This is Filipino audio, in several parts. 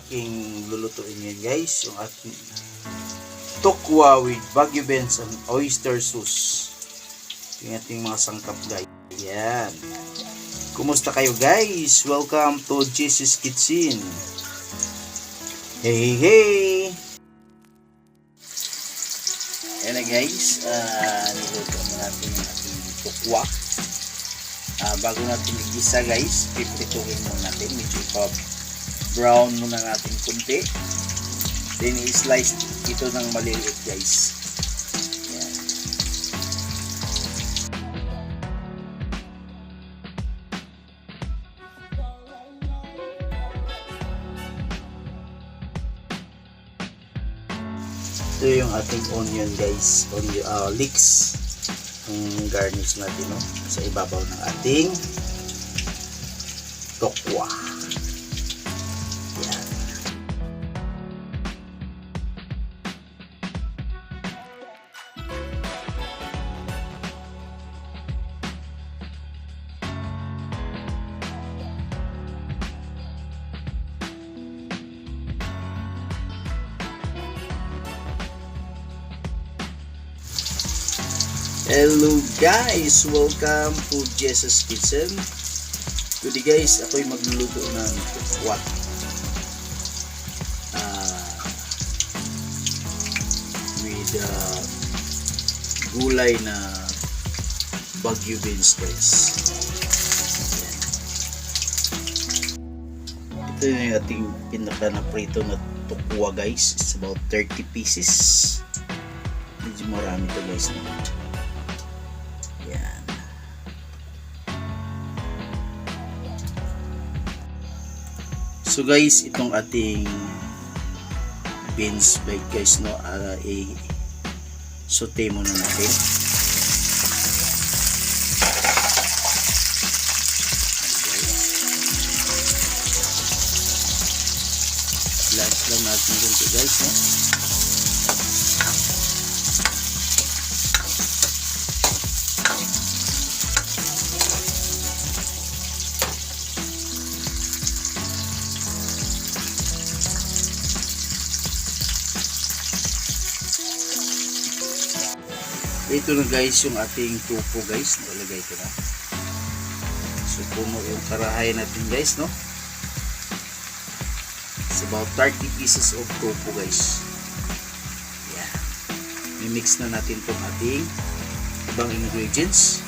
aking lulutuin ngayon guys, yung ating tokwa with Baguio beans and oyster sauce. Yung ating mga sangkap guys. Yan. Kumusta kayo guys? Welcome to Jesus Kitchen. Hey hey! Ayan na guys, niluto na natin yung ating tokwa. Bago natin igisa guys, piprituhin muna natin. Medyo brown muna natin kunti. Then i-slice ito ng maliliit guys. Yan. Ito yung ating onion guys, leeks. Yung garnish natin sa ibabaw ng ating tokwa. Yan. Hello guys! Welcome to Jesus Kitchen. Today guys, ako'y magluluto ng tokwa. With gulay na Baguio beans guys. Ito yung ating pinaka na prito na tokwa guys. It's about 30 pieces. Medyo marami to guys. Yan. So guys, itong ating beans bake guys i-saute muna natin. Blanch lang natin dito guys Ito na guys yung ating tofu guys, nalagay ko na. So puno yung karahay natin guys It's about 30 pieces of tofu guys. Yeah. I-mix na natin itong ating ibang ingredients.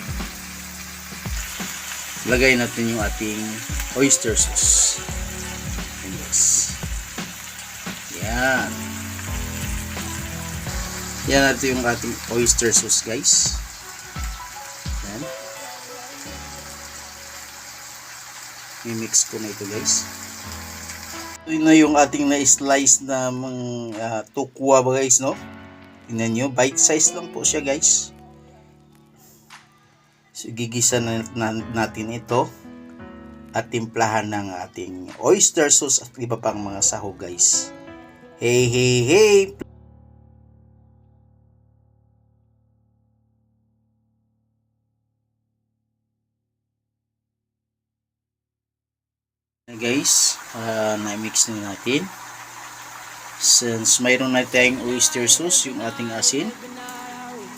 Lagay natin yung ating oyster sauce. Yes. Yan. Yan natin yung ating oyster sauce guys. Yan. I-mix ko na ito guys. Ito na yung ating na-slice na tokwa guys Tingnan nyo, bite size lang po siya guys. So gigisa na natin ito at timplahan ng ating oyster sauce at iba pang mga sahog guys. Hey hey hey! Guys, na-mix na natin. Since mayroon na tayong oyster sauce, yung ating asin,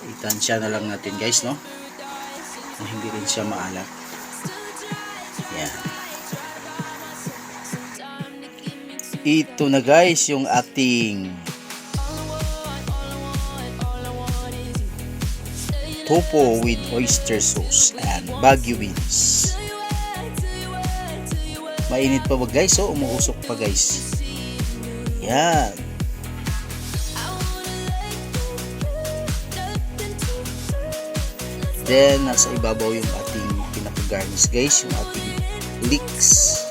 itansya na lang natin guys na hindi rin siya maalat. Yan. Ito na guys yung ating tofu with oyster sauce and Baguio beans. Mainit pa ba guys? Umuusok pa guys. Yan. Then nasa ibabaw yung ating pinaka-garnish guys, yung ating leeks.